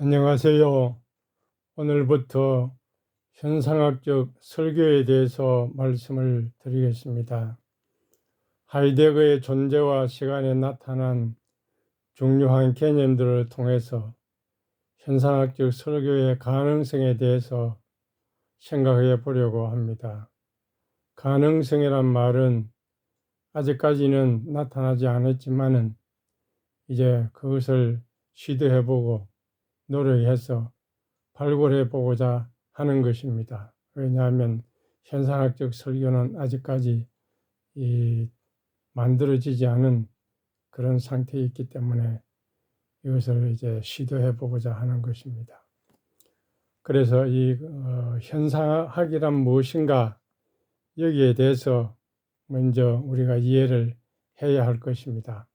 안녕하세요. 오늘부터 현상학적 설교에 대해서 말씀을 드리겠습니다. 하이데거의 존재와 시간에 나타난 중요한 개념들을 통해서 현상학적 설교의 가능성에 대해서 생각해 보려고 합니다. 가능성이란 말은 아직까지는 나타나지 않았지만은 이제 그것을 시도해 보고 노력해서 발굴해 보고자 하는 것입니다. 왜냐하면 현상학적 설교는 아직까지 만들어지지 않은 그런 상태에 있기 때문에 이것을 이제 시도해 보고자 하는 것입니다. 그래서 이 현상학이란 무엇인가 여기에 대해서 먼저 우리가 이해를 해야 할 것입니다.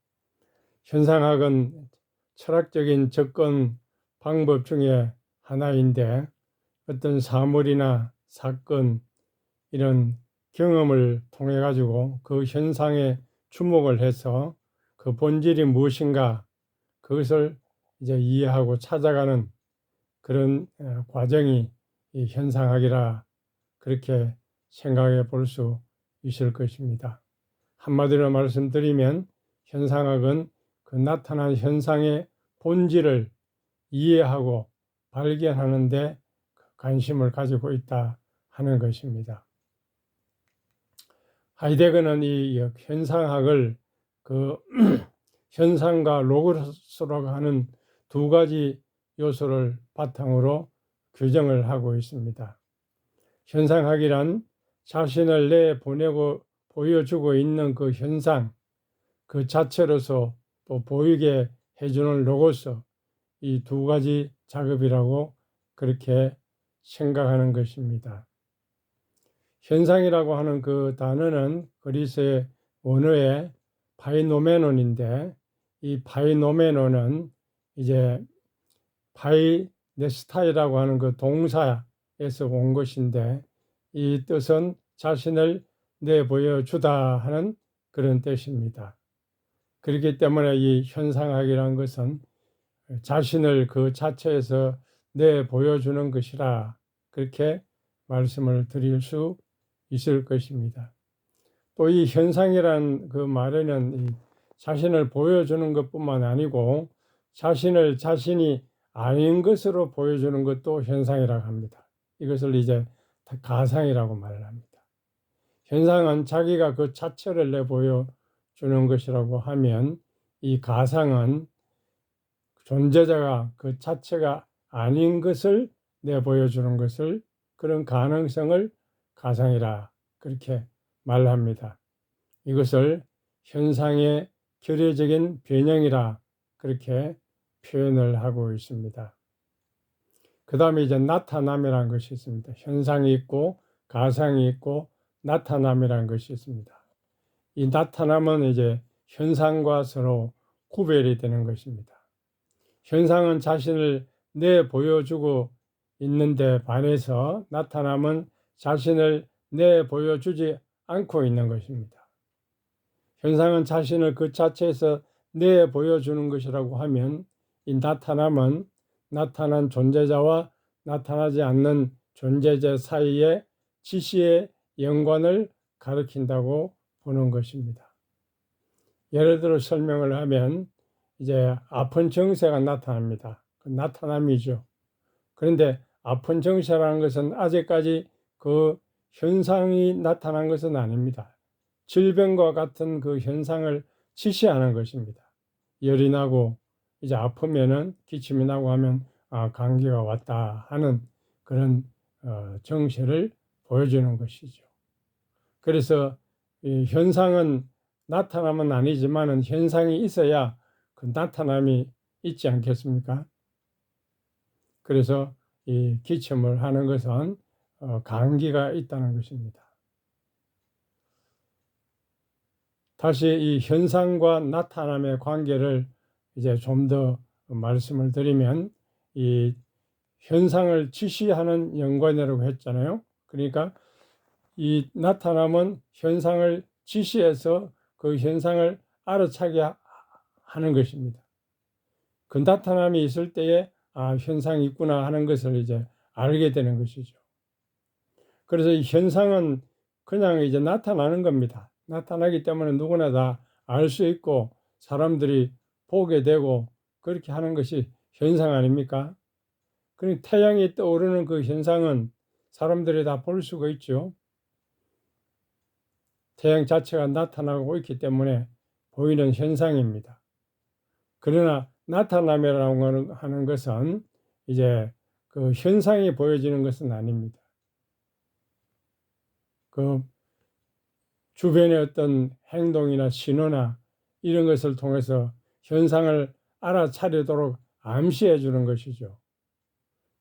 현상학은 철학적인 접근 방법 중에 하나인데 어떤 사물이나 사건 이런 경험을 통해 가지고 그 현상에 주목을 해서 그 본질이 무엇인가 그것을 이제 이해하고 찾아가는 그런 과정이 이 현상학이라 그렇게 생각해 볼 수 있을 것입니다. 한마디로 말씀드리면 현상학은 그 나타난 현상의 본질을 이해하고 발견하는 데 관심을 가지고 있다 하는 것입니다. 하이데거는 이 현상학을 그 현상과 로고스라고 하는 두 가지 요소를 바탕으로 규정을 하고 있습니다. 현상학이란 자신을 내보내고 보여주고 있는 그 현상, 그 자체로서 또 보이게 해주는 로고스, 이 두 가지 작업이라고 그렇게 생각하는 것입니다. 현상이라고 하는 그 단어는 그리스의 원어의 파이노메논인데 이 파이노메논은 이제 파이네스타이라고 하는 그 동사에서 온 것인데 이 뜻은 자신을 내보여주다 하는 그런 뜻입니다. 그렇기 때문에 이 현상학이라는 것은 자신을 그 자체에서 내보여주는 것이라 그렇게 말씀을 드릴 수 있을 것입니다. 또 이 현상이란 그 말에는 자신을 보여주는 것뿐만 아니고 자신을 자신이 아닌 것으로 보여주는 것도 현상이라고 합니다. 이것을 이제 가상이라고 말을 합니다. 현상은 자기가 그 자체를 내보여주는 것이라고 하면 이 가상은 존재자가 그 자체가 아닌 것을 내보여주는 것을 그런 가능성을 가상이라 그렇게 말합니다. 이것을 현상의 결여적인 변형이라 그렇게 표현을 하고 있습니다. 그 다음에 이제 나타남이라는 것이 있습니다. 현상이 있고 가상이 있고 나타남이라는 것이 있습니다. 이 나타남은 이제 현상과 서로 구별이 되는 것입니다. 현상은 자신을 내보여주고 있는데 반해서 나타남은 자신을 내보여주지 않고 있는 것입니다. 현상은 자신을 그 자체에서 내보여주는 것이라고 하면 이 나타남은 나타난 존재자와 나타나지 않는 존재자 사이의 지시의 연관을 가리킨다고 보는 것입니다. 예를 들어 설명을 하면 이제 아픈 증세가 나타납니다. 그 나타남이죠. 그런데 아픈 증세라는 것은 아직까지 그 현상이 나타난 것은 아닙니다. 질병과 같은 그 현상을 지시하는 것입니다. 열이 나고 이제 아프면은 기침이 나고 하면 감기가 왔다 하는 그런 정세를 보여주는 것이죠. 그래서 이 현상은 나타나면 아니지만은 현상이 있어야 그 나타남이 있지 않겠습니까? 그래서 이 기침을 하는 것은 감기가 있다는 것입니다. 다시 이 현상과 나타남의 관계를 이제 좀 더 말씀을 드리면 이 현상을 지시하는 연관이라고 했잖아요. 그러니까 이 나타남은 현상을 지시해서 그 현상을 알아차게 하는 것입니다. 그 나타남이 있을 때에 현상이 있구나 하는 것을 이제 알게 되는 것이죠. 그래서 이 현상은 그냥 이제 나타나는 겁니다. 나타나기 때문에 누구나 다 알 수 있고 사람들이 보게 되고 그렇게 하는 것이 현상 아닙니까? 그러니 태양이 떠오르는 그 현상은 사람들이 다 볼 수가 있죠. 태양 자체가 나타나고 있기 때문에 보이는 현상입니다. 그러나 나타남이라고 하는 것은 이제 그 현상이 보여지는 것은 아닙니다. 그 주변의 어떤 행동이나 신호나 이런 것을 통해서 현상을 알아차리도록 암시해 주는 것이죠.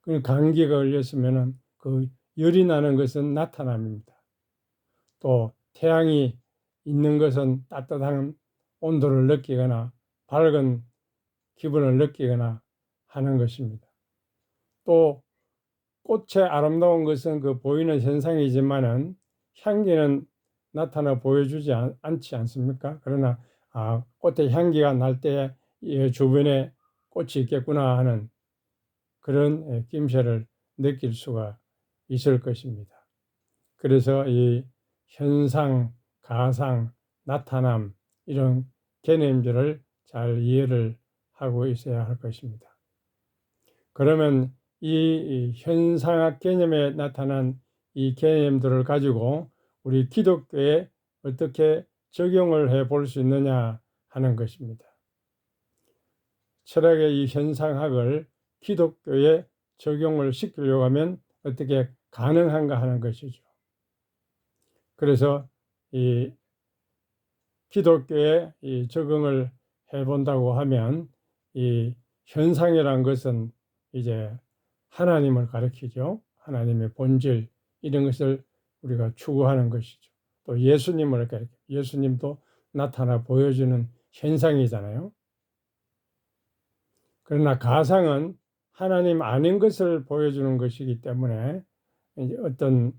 그 감기가 걸렸으면은 그 열이 나는 것은 나타남입니다. 또 태양이 있는 것은 따뜻한 온도를 느끼거나 밝은 기분을 느끼거나 하는 것입니다. 또 꽃의 아름다운 것은 그 보이는 현상이지만은 향기는 나타나 보여주지 않지 않습니까? 그러나 꽃의 향기가 날 때 주변에 꽃이 있겠구나 하는 그런 낌새를 느낄 수가 있을 것입니다. 그래서 이 현상, 가상, 나타남 이런 개념들을 잘 이해를 하고 있어야 할 것입니다. 그러면 이 현상학 개념에 나타난 이 개념들을 가지고 우리 기독교에 어떻게 적용을 해 볼 수 있느냐 하는 것입니다. 철학의 이 현상학을 기독교에 적용을 시키려고 하면 어떻게 가능한가 하는 것이죠. 그래서 이 기독교에 이 적응을 해 본다고 하면 이 현상이란 것은 이제 하나님을 가리키죠. 하나님의 본질 이런 것을 우리가 추구하는 것이죠. 또 예수님을 가리키죠. 예수님도 나타나 보여주는 현상이잖아요. 그러나 가상은 하나님 아닌 것을 보여주는 것이기 때문에 이제 어떤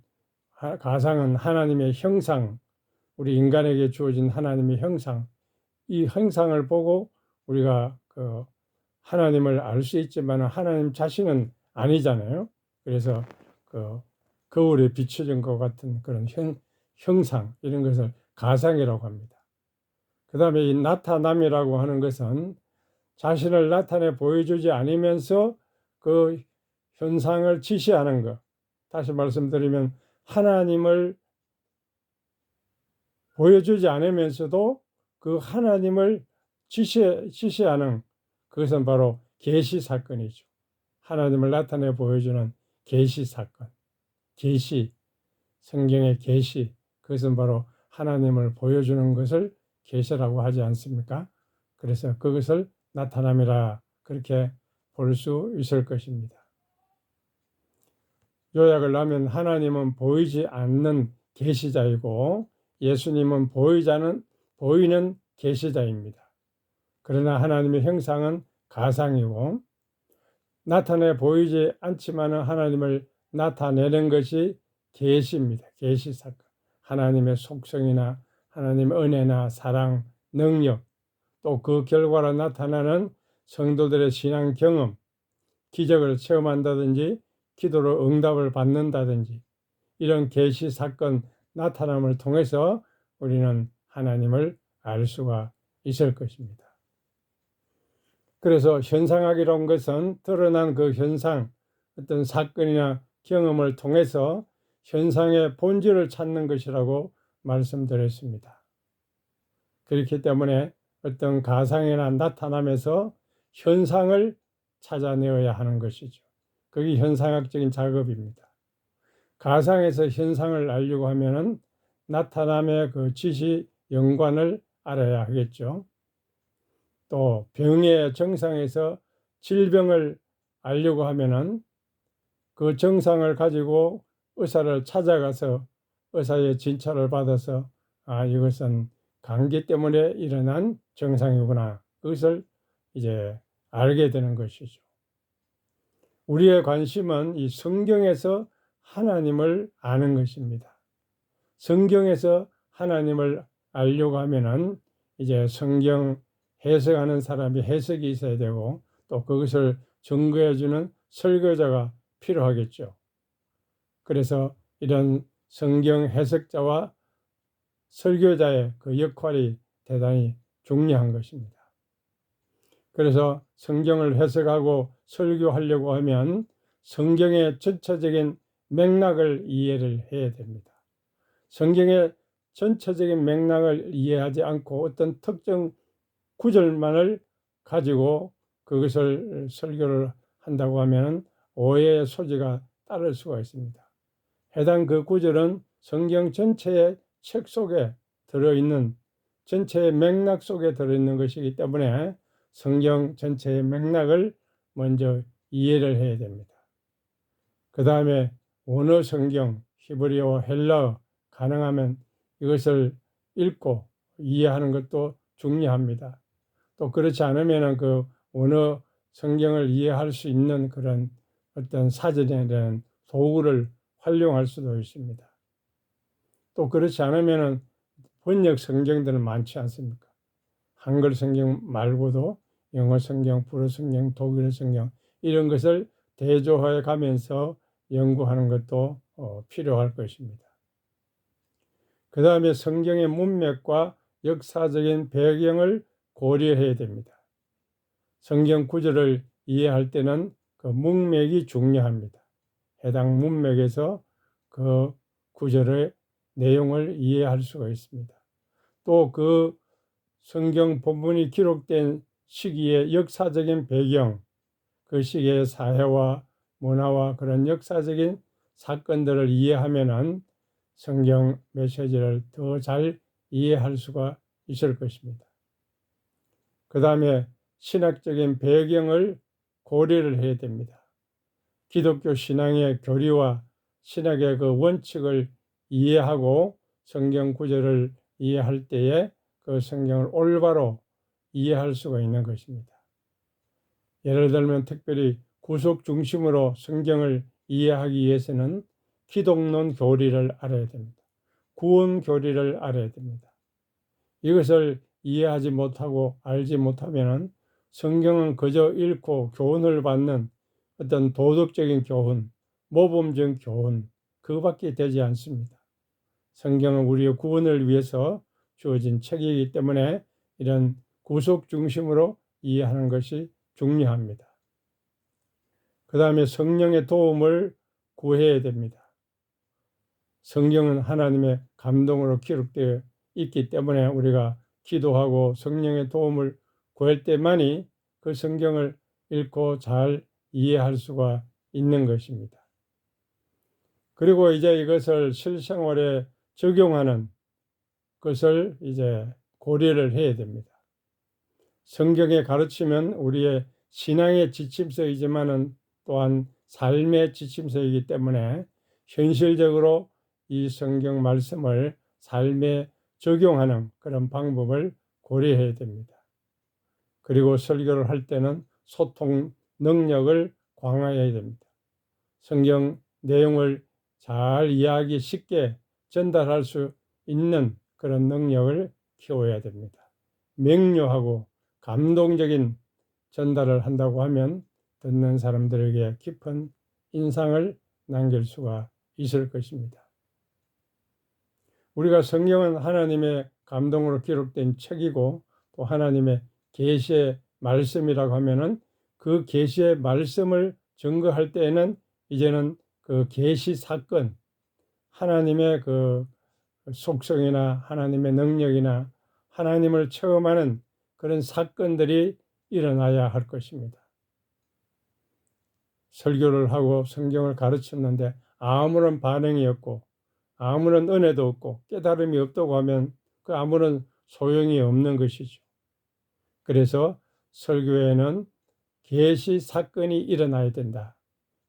가상은 하나님의 형상, 우리 인간에게 주어진 하나님의 형상, 이 형상을 보고 우리가 그 하나님을 알 수 있지만 하나님 자신은 아니잖아요. 그래서 그 거울에 비춰진 것 같은 그런 형상 이런 것을 가상이라고 합니다. 그 다음에 이 나타남이라고 하는 것은 자신을 나타내 보여주지 않으면서 그 현상을 지시하는 것. 다시 말씀드리면 하나님을 보여주지 않으면서도 그 하나님을 지시하는 그것은 바로 계시 사건이죠. 하나님을 나타내 보여주는 계시 사건. 계시, 성경의 계시, 그것은 바로 하나님을 보여주는 것을 계시라고 하지 않습니까? 그래서 그것을 나타남이라 그렇게 볼 수 있을 것입니다. 요약을 하면 하나님은 보이지 않는 계시자이고 예수님은 보이는 계시자입니다. 그러나 하나님의 형상은 가상이고 나타내 보이지 않지만 하나님을 나타내는 것이 계시입니다. 계시 사건. 하나님의 속성이나 하나님의 은혜나 사랑, 능력, 또 그 결과로 나타나는 성도들의 신앙 경험, 기적을 체험한다든지 기도로 응답을 받는다든지 이런 계시 사건 나타남을 통해서 우리는 하나님을 알 수가 있을 것입니다. 그래서 현상학이라는 것은 드러난 그 현상, 어떤 사건이나 경험을 통해서 현상의 본질을 찾는 것이라고 말씀드렸습니다. 그렇기 때문에 어떤 가상이나 나타남에서 현상을 찾아내어야 하는 것이죠. 그게 현상학적인 작업입니다. 가상에서 현상을 알려고 하면은 나타남의 그 지시 연관을 알아야 하겠죠. 또 병의 증상에서 질병을 알려고 하면은 그 증상을 가지고 의사를 찾아가서 의사의 진찰을 받아서 이것은 감기 때문에 일어난 증상이구나. 그것을 이제 알게 되는 것이죠. 우리의 관심은 이 성경에서 하나님을 아는 것입니다. 성경에서 하나님을 알려고 하면은 이제 성경 해석하는 사람이 해석이 있어야 되고 또 그것을 증거해주는 설교자가 필요하겠죠. 그래서 이런 성경 해석자와 설교자의 그 역할이 대단히 중요한 것입니다. 그래서 성경을 해석하고 설교하려고 하면 성경의 전체적인 맥락을 이해를 해야 됩니다. 성경의 전체적인 맥락을 이해하지 않고 어떤 특정 구절만을 가지고 그것을 설교를 한다고 하면 오해의 소지가 따를 수가 있습니다. 해당 그 구절은 성경 전체의 책 속에 들어있는 전체의 맥락 속에 들어있는 것이기 때문에 성경 전체의 맥락을 먼저 이해를 해야 됩니다. 그 다음에 원어 성경, 히브리어, 헬라어 가능하면 이것을 읽고 이해하는 것도 중요합니다. 또 그렇지 않으면 그 원어 성경을 이해할 수 있는 그런 어떤 사전에 대한 도구를 활용할 수도 있습니다. 또 그렇지 않으면 번역 성경들은 많지 않습니까? 한글 성경 말고도 영어 성경, 불어 성경, 독일어 성경 이런 것을 대조해 가면서 연구하는 것도 필요할 것입니다. 그 다음에 성경의 문맥과 역사적인 배경을 고려해야 됩니다. 성경 구절을 이해할 때는 그 문맥이 중요합니다. 해당 문맥에서 그 구절의 내용을 이해할 수가 있습니다. 또 그 성경 본문이 기록된 시기의 역사적인 배경, 그 시기의 사회와 문화와 그런 역사적인 사건들을 이해하면은 성경 메시지를 더 잘 이해할 수가 있을 것입니다. 그 다음에 신학적인 배경을 고려를 해야 됩니다. 기독교 신앙의 교리와 신학의 그 원칙을 이해하고 성경 구절을 이해할 때에 그 성경을 올바로 이해할 수가 있는 것입니다. 예를 들면 특별히 구속 중심으로 성경을 이해하기 위해서는 기독론 교리를 알아야 됩니다. 구원 교리를 알아야 됩니다. 이것을 이해하지 못하고 알지 못하면 성경은 그저 읽고 교훈을 받는 어떤 도덕적인 교훈, 모범적 교훈 그거밖에 되지 않습니다. 성경은 우리의 구원을 위해서 주어진 책이기 때문에 이런 구속 중심으로 이해하는 것이 중요합니다. 그 다음에 성령의 도움을 구해야 됩니다. 성경은 하나님의 감동으로 기록되어 있기 때문에 우리가 기도하고 성령의 도움을 구할 때만이 그 성경을 읽고 잘 이해할 수가 있는 것입니다. 그리고 이제 이것을 실생활에 적용하는 것을 이제 고려를 해야 됩니다. 성경의 가르침은 우리의 신앙의 지침서이지만은 또한 삶의 지침서이기 때문에 현실적으로 이 성경 말씀을 삶에 적용하는 그런 방법을 고려해야 됩니다. 그리고 설교를 할 때는 소통 능력을 강화해야 됩니다. 성경 내용을 잘 이해하기 쉽게 전달할 수 있는 그런 능력을 키워야 됩니다. 명료하고 감동적인 전달을 한다고 하면 듣는 사람들에게 깊은 인상을 남길 수가 있을 것입니다. 우리가 성경은 하나님의 감동으로 기록된 책이고 또 하나님의 계시의 말씀이라고 하면은 그 계시의 말씀을 증거할 때에는 이제는 그 계시 사건, 하나님의 그 속성이나 하나님의 능력이나 하나님을 체험하는 그런 사건들이 일어나야 할 것입니다. 설교를 하고 성경을 가르쳤는데 아무런 반응이 없고 아무런 은혜도 없고 깨달음이 없다고 하면 그 아무런 소용이 없는 것이죠. 그래서 설교에는 계시 사건이 일어나야 된다.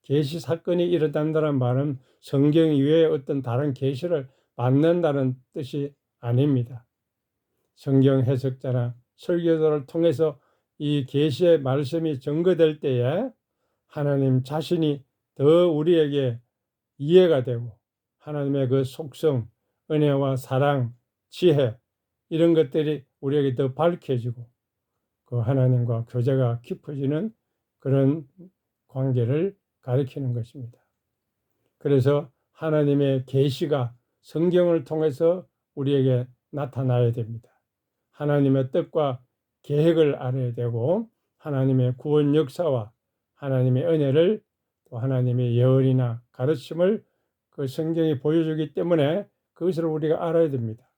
계시 사건이 일어난다는 말은 성경 이외에 어떤 다른 계시를 받는다는 뜻이 아닙니다. 성경 해석자나 설교자를 통해서 이 계시의 말씀이 증거될 때에 하나님 자신이 더 우리에게 이해가 되고 하나님의 그 속성, 은혜와 사랑, 지혜 이런 것들이 우리에게 더 밝혀지고 그 하나님과 교제가 깊어지는 그런 관계를 가리키는 것입니다. 그래서 하나님의 계시가 성경을 통해서 우리에게 나타나야 됩니다. 하나님의 뜻과 계획을 알아야 되고 하나님의 구원 역사와 하나님의 은혜를 또 하나님의 예언이나 가르침을 그 성경이 보여주기 때문에 그것을 우리가 알아야 됩니다.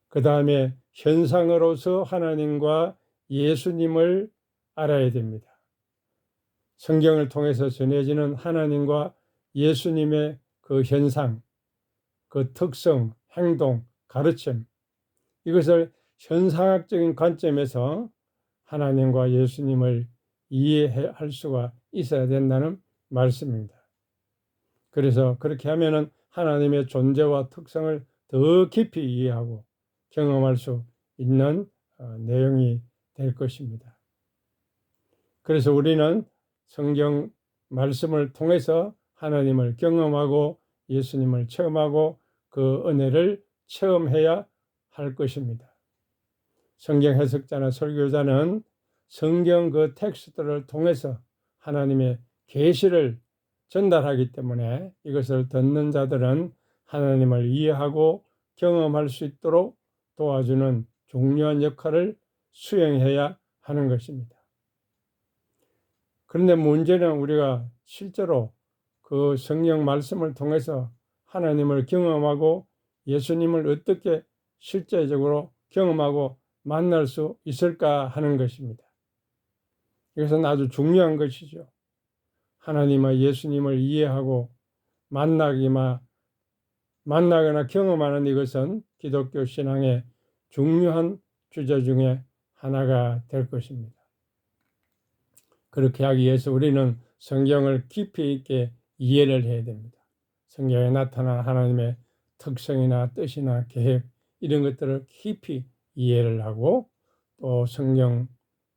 그 다음에 현상으로서 하나님과 예수님을 알아야 됩니다. 성경을 통해서 전해지는 하나님과 예수님의 그 현상, 그 특성, 행동, 가르침, 이것을 현상학적인 관점에서 하나님과 예수님을 이해할 수가 있어야 된다는 말씀입니다. 그래서 그렇게 하면은 하나님의 존재와 특성을 더 깊이 이해하고 경험할 수 있는 내용이 될 것입니다. 그래서 우리는 성경 말씀을 통해서 하나님을 경험하고 예수님을 체험하고 그 은혜를 체험해야 할 것입니다. 성경 해석자나 설교자는 성경 그 텍스트를 통해서 하나님의 계시를 전달하기 때문에 이것을 듣는 자들은 하나님을 이해하고 경험할 수 있도록 도와주는 중요한 역할을 수행해야 하는 것입니다. 그런데 문제는 우리가 실제로 그 성경 말씀을 통해서 하나님을 경험하고 예수님을 어떻게 실제적으로 경험하고 만날 수 있을까 하는 것입니다. 이것은 아주 중요한 것이죠. 하나님과 예수님을 이해하고 만나거나 경험하는 이것은 기독교 신앙의 중요한 주제 중에 하나가 될 것입니다. 그렇게 하기 위해서 우리는 성경을 깊이 있게 이해를 해야 됩니다. 성경에 나타난 하나님의 특성이나 뜻이나 계획 이런 것들을 깊이 이해를 하고 또 성경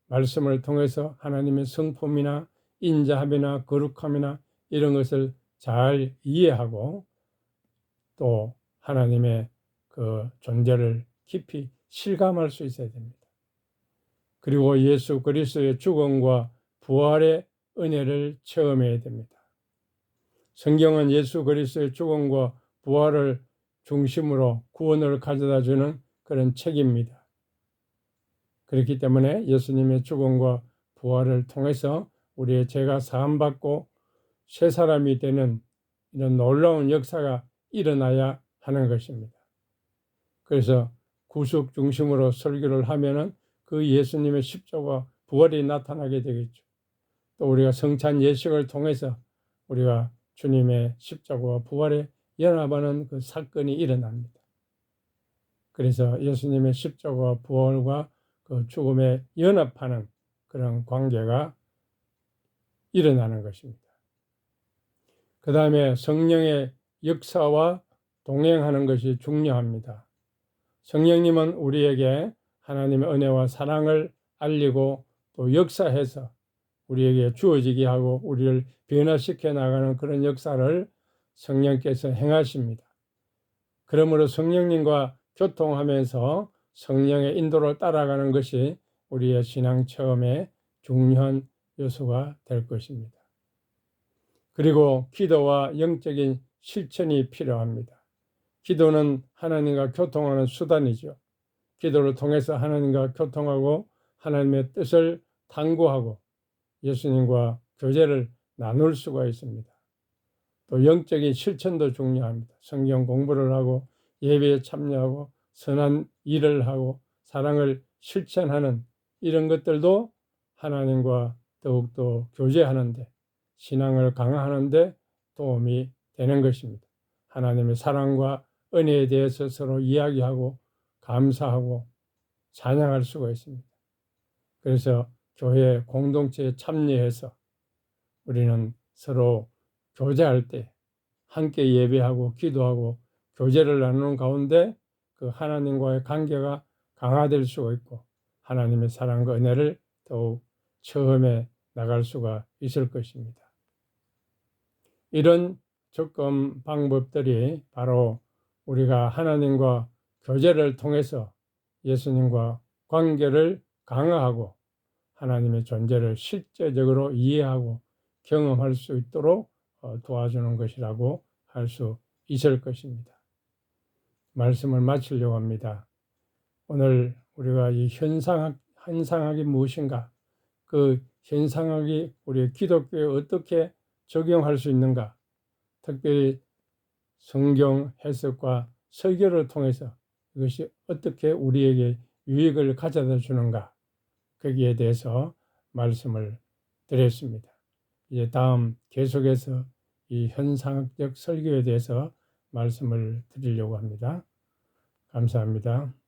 말씀을 통해서 하나님의 성품이나 인자함이나 거룩함이나 이런 것을 잘 이해하고 또 하나님의 그 존재를 깊이 실감할 수 있어야 됩니다. 그리고 예수 그리스도의 죽음과 부활의 은혜를 체험해야 됩니다. 성경은 예수 그리스도의 죽음과 부활을 중심으로 구원을 가져다 주는 그런 책입니다. 그렇기 때문에 예수님의 죽음과 부활을 통해서 우리의 죄가 사함받고 새 사람이 되는 이런 놀라운 역사가 일어나야 하는 것입니다. 그래서 구속 중심으로 설교를 하면은 그 예수님의 십자가 부활이 나타나게 되겠죠. 또 우리가 성찬 예식을 통해서 우리가 주님의 십자가와 부활에 연합하는 그 사건이 일어납니다. 그래서 예수님의 십자가와 부활과 그 죽음에 연합하는 그런 관계가 일어나는 것입니다. 그 다음에 성령의 역사와 동행하는 것이 중요합니다. 성령님은 우리에게 하나님의 은혜와 사랑을 알리고 또 역사해서 우리에게 주어지게 하고 우리를 변화시켜 나가는 그런 역사를 성령께서 행하십니다. 그러므로 성령님과 교통하면서 성령의 인도를 따라가는 것이 우리의 신앙 체험의 중요한 요소가 될 것입니다. 그리고 기도와 영적인 실천이 필요합니다. 기도는 하나님과 교통하는 수단이죠. 기도를 통해서 하나님과 교통하고 하나님의 뜻을 탐구하고 예수님과 교제를 나눌 수가 있습니다. 또 영적인 실천도 중요합니다. 성경 공부를 하고 예배에 참여하고 선한 일을 하고 사랑을 실천하는 이런 것들도 하나님과 더욱더 교제하는데 신앙을 강화하는데 도움이 되는 것입니다. 하나님의 사랑과 은혜에 대해서 서로 이야기하고 감사하고 찬양할 수가 있습니다. 그래서 교회 공동체에 참여해서 우리는 서로 교제할 때 함께 예배하고 기도하고 교제를 나누는 가운데 그 하나님과의 관계가 강화될 수가 있고 하나님의 사랑과 은혜를 더욱 체험해 나갈 수가 있을 것입니다. 이런 접근 방법들이 바로 우리가 하나님과 교제를 통해서 예수님과 관계를 강화하고 하나님의 존재를 실제적으로 이해하고 경험할 수 있도록 도와주는 것이라고 할 수 있을 것입니다. 말씀을 마치려고 합니다. 오늘 우리가 이 현상학이 무엇인가, 그 현상학이 우리 기독교에 어떻게 적용할 수 있는가, 특별히 성경 해석과 설교를 통해서 이것이 어떻게 우리에게 유익을 가져다 주는가, 거기에 대해서 말씀을 드렸습니다. 이제 다음 계속해서 이 현상학적 설교에 대해서 말씀을 드리려고 합니다. 감사합니다.